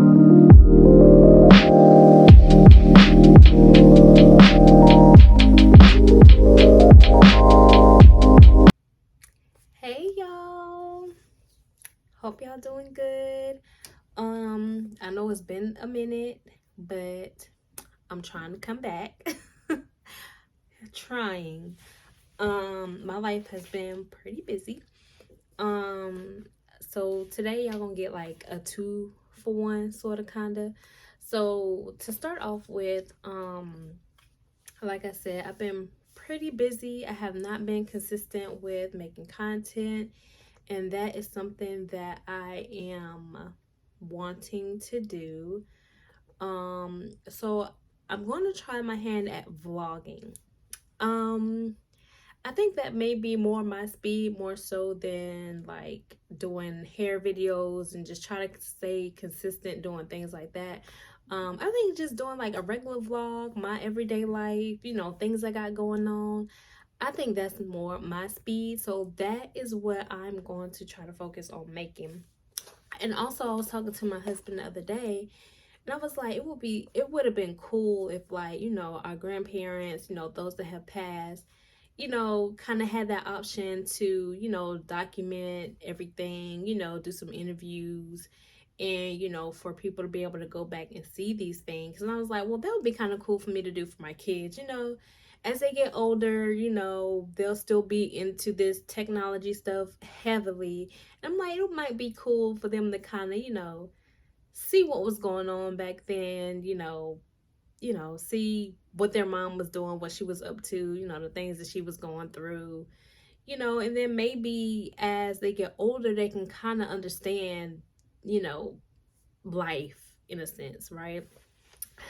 Hey y'all, hope y'all doing good. I know it's been a minute, but I'm trying to come back. Trying. My life has been pretty busy. Um, so today y'all gonna get like a 2-for-1 sort of kinda. So to start off with, like I said, I've been pretty busy. I have not been consistent with making content, and that is something that I am wanting to do. So I'm going to try my hand at vlogging. Um, I think that may be more my speed, more so than like doing hair videos and just try to stay consistent doing things like that. I think just doing like a regular vlog, my everyday life, things I got going on. I think that's more my speed. So that is what I'm going to try to focus on making. And also I was talking to my husband the other day, and I was like, it would have been cool if, like, our grandparents, those that have passed, kind of had that option to, document everything, do some interviews, and, for people to be able to go back and see these things. And I was like, well, that would be kind of cool for me to do for my kids, as they get older, they'll still be into this technology stuff heavily. And I'm like, it might be cool for them to kind of, see what was going on back then, see what their mom was doing, what she was up to, the things that she was going through, and then maybe as they get older, they can kind of understand, you know, life in a sense, right?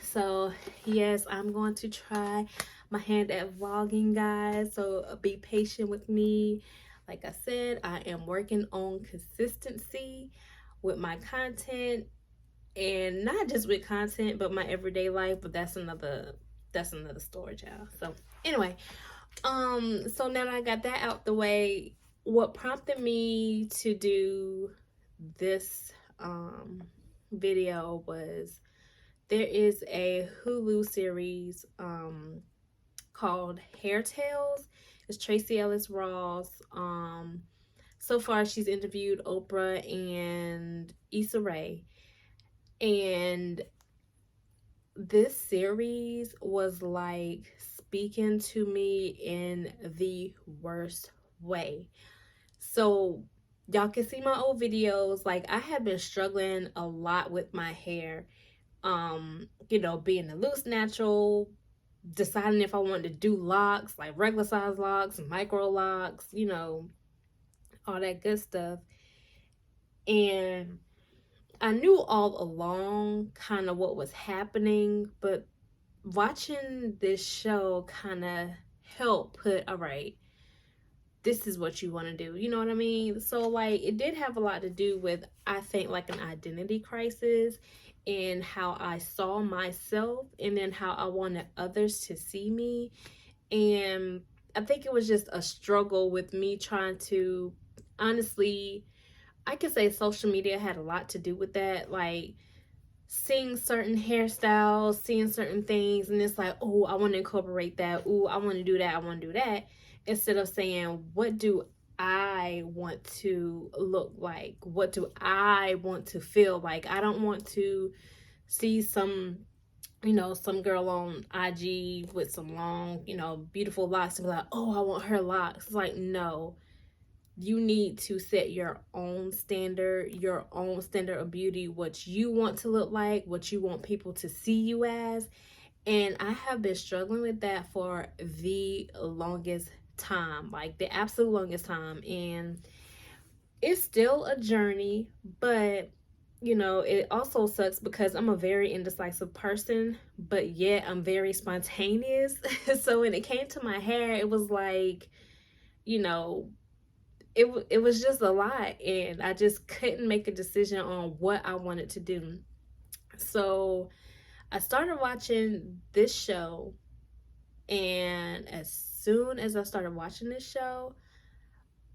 So, yes, I'm going to try my hand at vlogging, guys. So, be patient with me. Like I said, I am working on consistency with my content, and not just with content but my everyday life, but that's another story, child. So anyway, so now that I got that out the way, what prompted me to do this video was, there is a Hulu series called Hair Tales. It's Tracy Ellis Ross. So far she's interviewed Oprah and Issa Rae, and this series was like speaking to me in the worst way. So y'all can see my old videos. Like, I have been struggling a lot with my hair. Being a loose natural, deciding if I wanted to do locks, like regular size locks, micro locks, all that good stuff. And I knew all along kind of what was happening, but watching this show kind of helped put, all right, this is what you want to do. You know what I mean? So, like, it did have a lot to do with, I think, like an identity crisis in how I saw myself, and then how I wanted others to see me. And I think it was just a struggle with me trying to, honestly, I could say social media had a lot to do with that. Like, seeing certain hairstyles, seeing certain things, and it's like, oh, I want to incorporate that. Oh, I want to do that. I want to do that. Instead of saying, what do I want to look like? What do I want to feel like? I don't want to see some girl on IG with some long, beautiful locks and be like, oh, I want her locks. It's like, no, you need to set your own standard of beauty, what you want to look like, what you want people to see you as. And I have been struggling with that for the longest time, like the absolute longest time. And it's still a journey, but it also sucks because I'm a very indecisive person, but yet I'm very spontaneous. So when it came to my hair, it was like, you know, it was just a lot, and I just couldn't make a decision on what I wanted to do. So I started watching this show, and as soon as I started watching this show,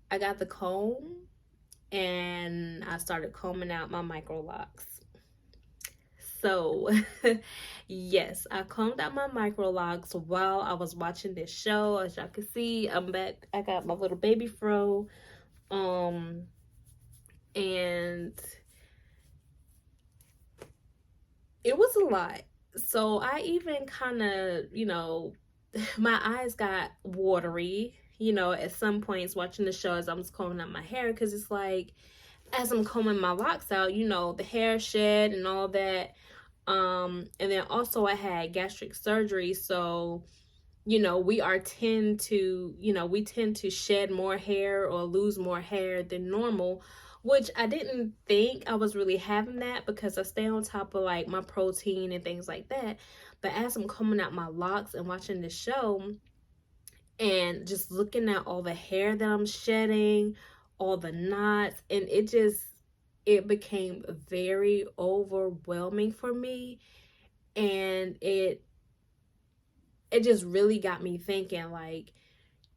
I got the comb and I started combing out my micro locks. So, yes, I combed out my micro locks while I was watching this show. As y'all can see, I'm back. I got my little baby fro. Um, and it was a lot. So I even kind of, my eyes got watery, at some points watching the show as I'm just combing out my hair, because it's like, as I'm combing my locks out, the hair shed and all that. And then also I had gastric surgery, so we tend to shed more hair or lose more hair than normal, which I didn't think I was really having that, because I stay on top of like my protein and things like that. But as I'm combing out my locks and watching the show and just looking at all the hair that I'm shedding, all the knots, and it became very overwhelming for me. And it just really got me thinking, like,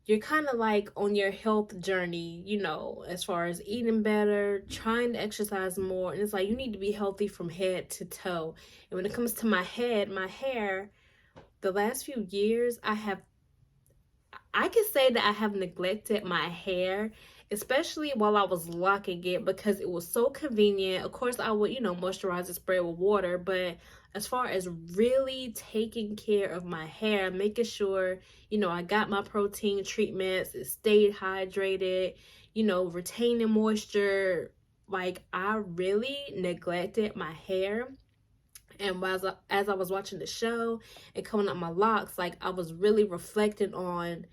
you're kind of like on your health journey, as far as eating better, trying to exercise more. And it's like, you need to be healthy from head to toe. And when it comes to my head, my hair, the last few years, I can say that I have neglected my hair, especially while I was locking it, because it was so convenient. Of course, I would, moisturize and spray with water, but as far as really taking care of my hair, making sure, I got my protein treatments, it stayed hydrated, retaining moisture, like I really neglected my hair. And as I was watching the show and coming up my locks, like I was really reflecting on,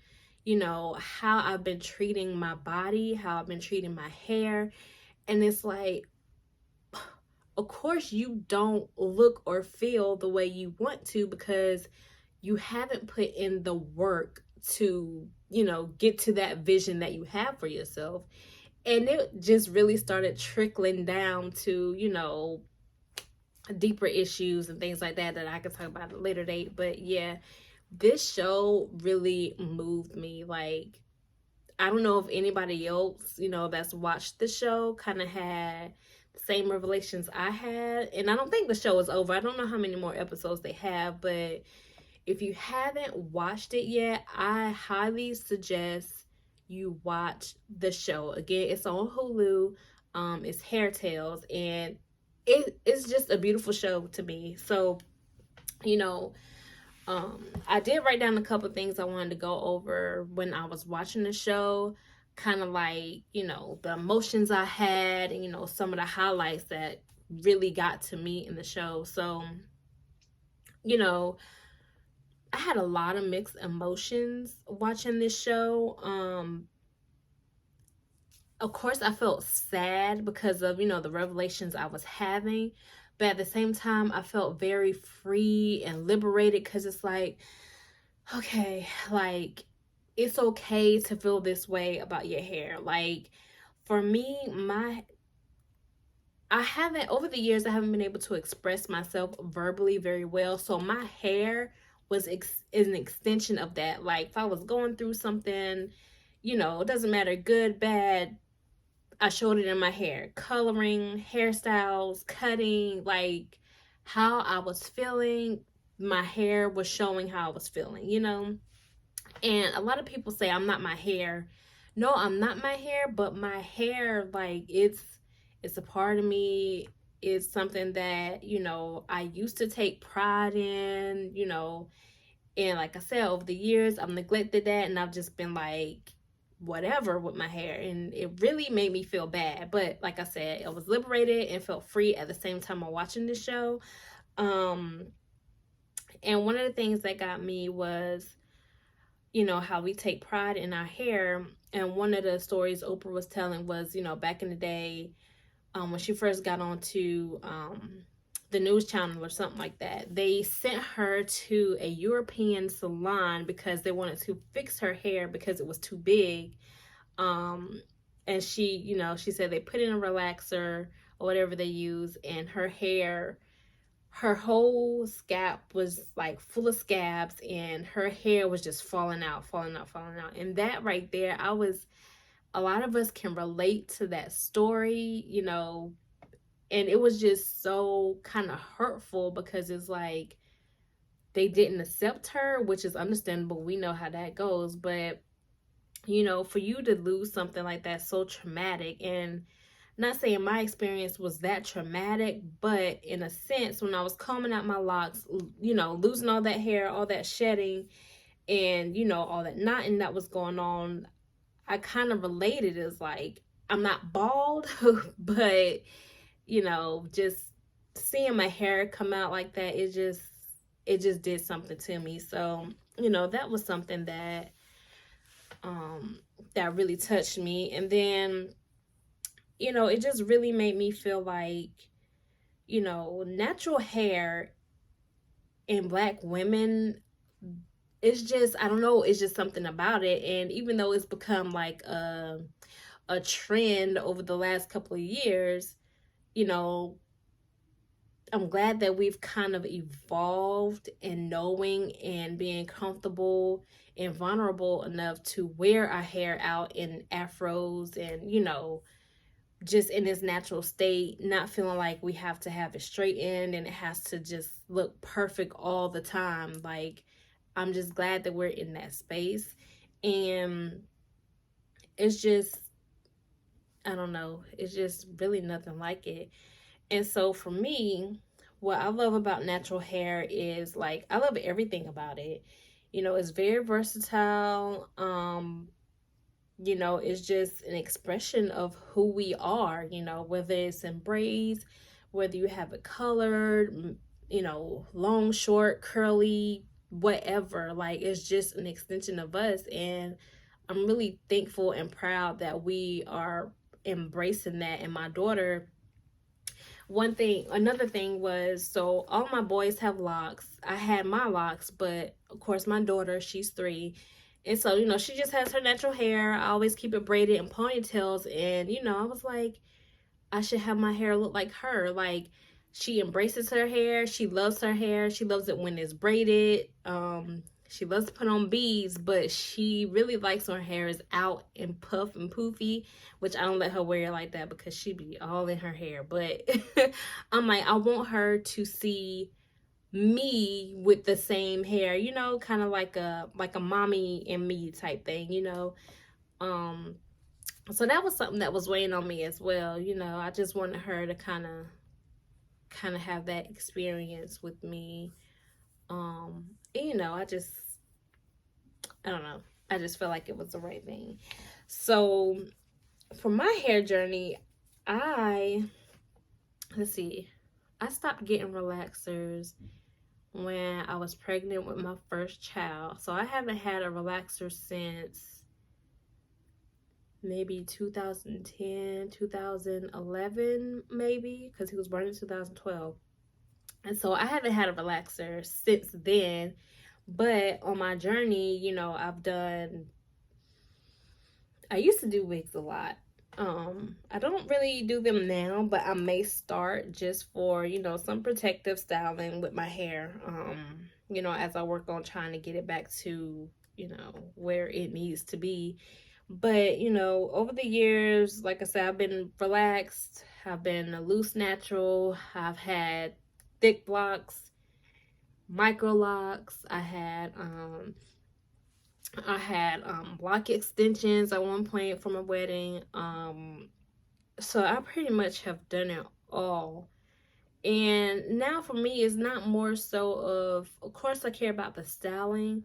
how I've been treating my body, how I've been treating my hair. And it's like, of course, you don't look or feel the way you want to, because you haven't put in the work to, get to that vision that you have for yourself. And it just really started trickling down to, deeper issues and things like that I can talk about at a later date. But yeah, this show really moved me. Like, I don't know if anybody else, that's watched the show kind of had the same revelations I had. And I don't think the show is over. I don't know how many more episodes they have, but if you haven't watched it yet, I highly suggest you watch the show. Again, it's on Hulu. It's Hair Tales, and it's just a beautiful show to me. So, you know, I did write down a couple things I wanted to go over when I was watching the show, kind of like, the emotions I had, and, some of the highlights that really got to me in the show. So, you know, I had a lot of mixed emotions watching this show. Of course, I felt sad because of, the revelations I was having. But at the same time, I felt very free and liberated, because it's like, okay, like, it's okay to feel this way about your hair. Like, for me, over the years, I haven't been able to express myself verbally very well. So my hair is an extension of that. Like, if I was going through something, it doesn't matter, good, bad, I showed it in my hair. Coloring, hairstyles, cutting, like how I was feeling, my hair was showing how I was feeling, And a lot of people say I'm not my hair. No, I'm not my hair, but my hair, like, it's a part of me. It's something that, I used to take pride in, and like I said, over the years, I've neglected that, and I've just been like, whatever with my hair, and it really made me feel bad. But like I said, I was liberated and felt free at the same time while watching this show. And one of the things that got me was, how we take pride in our hair. And one of the stories Oprah was telling was, back in the day, when she first got onto the news channel or something like that, they sent her to a European salon because they wanted to fix her hair because it was too big. And she said they put in a relaxer or whatever they use, and her whole scalp was like full of scabs, and her hair was just falling out. And that right there, a lot of us can relate to that story, And it was just so kind of hurtful because it's like they didn't accept her, which is understandable. We know how that goes. But, for you to lose something like that so traumatic, and not saying my experience was that traumatic, but in a sense, when I was combing out my locks, losing all that hair, all that shedding, and, all that knotting that was going on, I kind of related as like, I'm not bald, but, just seeing my hair come out like that, it just did something to me. So, that was something that really touched me. And then, it just really made me feel like, natural hair in Black women, it's just, I don't know, it's just something about it. And even though it's become like a trend over the last couple of years, you know, I'm glad that we've kind of evolved in knowing and being comfortable and vulnerable enough to wear our hair out in afros and, just in its natural state, not feeling like we have to have it straightened and it has to just look perfect all the time. Like, I'm just glad that we're in that space. And it's just, I don't know, it's just really nothing like it. And so for me, what I love about natural hair is like, I love everything about it. It's very versatile. It's just an expression of who we are, whether it's in braids, whether you have it colored, long, short, curly, whatever. Like, it's just an extension of us. And I'm really thankful and proud that we are embracing that. And my daughter, another thing was, so all my boys have locks. I had my locks, but of course my daughter, she's 3. And so, she just has her natural hair. I always keep it braided in ponytails. And, I was like, I should have my hair look like her. Like, she embraces her hair. She loves her hair. She loves it when it's braided. She loves to put on beads, but she really likes when her hair is out and puff and poofy, which I don't let her wear it like that because she be all in her hair. But I'm like, I want her to see me with the same hair, kind of like a mommy and me type thing, so that was something that was weighing on me as well. I just wanted her to kind of have that experience with me. And, I don't know, I just felt like it was the right thing. So for my hair journey, let's see, I stopped getting relaxers when I was pregnant with my first child. So I haven't had a relaxer since maybe 2010, 2011, maybe, because he was born in 2012. And so I haven't had a relaxer since then. But on my journey, I used to do wigs a lot. I don't really do them now, but I may start just for, some protective styling with my hair. As I work on trying to get it back to, where it needs to be. But, over the years, like I said, I've been relaxed. I've been a loose natural. I've had thick blocks, micro locks. I had block extensions at one point from a wedding. So I pretty much have done it all. And now for me, it's not more so of course I care about the styling,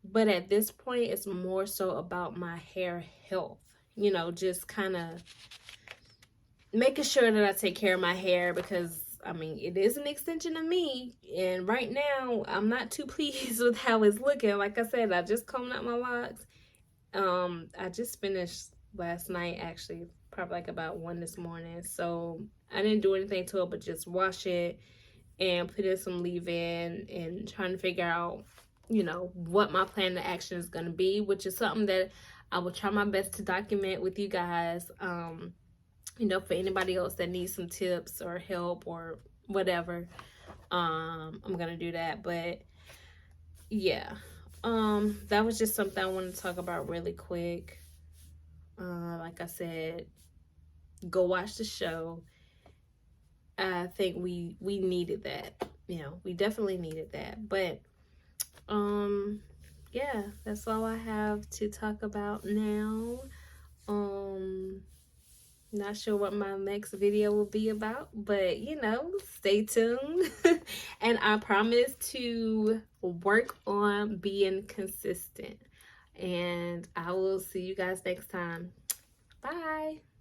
but at this point it's more so about my hair health. Just kind of making sure that I take care of my hair, because it is an extension of me, and right now I'm not too pleased with how it's looking. Like I said, I just combed out my locks. I just finished last night, actually, probably like about 1 this morning. So I didn't do anything to it but just wash it and put in some leave-in and trying to figure out, what my plan of action is going to be, which is something that I will try my best to document with you guys. For anybody else that needs some tips or help or whatever, I'm gonna do that. But yeah, that was just something I wanted to talk about really quick. Like I said, go watch the show. I think we needed that. You know, we definitely needed that. But yeah, that's all I have to talk about now. Not sure what my next video will be about, but you know, stay tuned. And I promise to work on being consistent. And I will see you guys next time. Bye.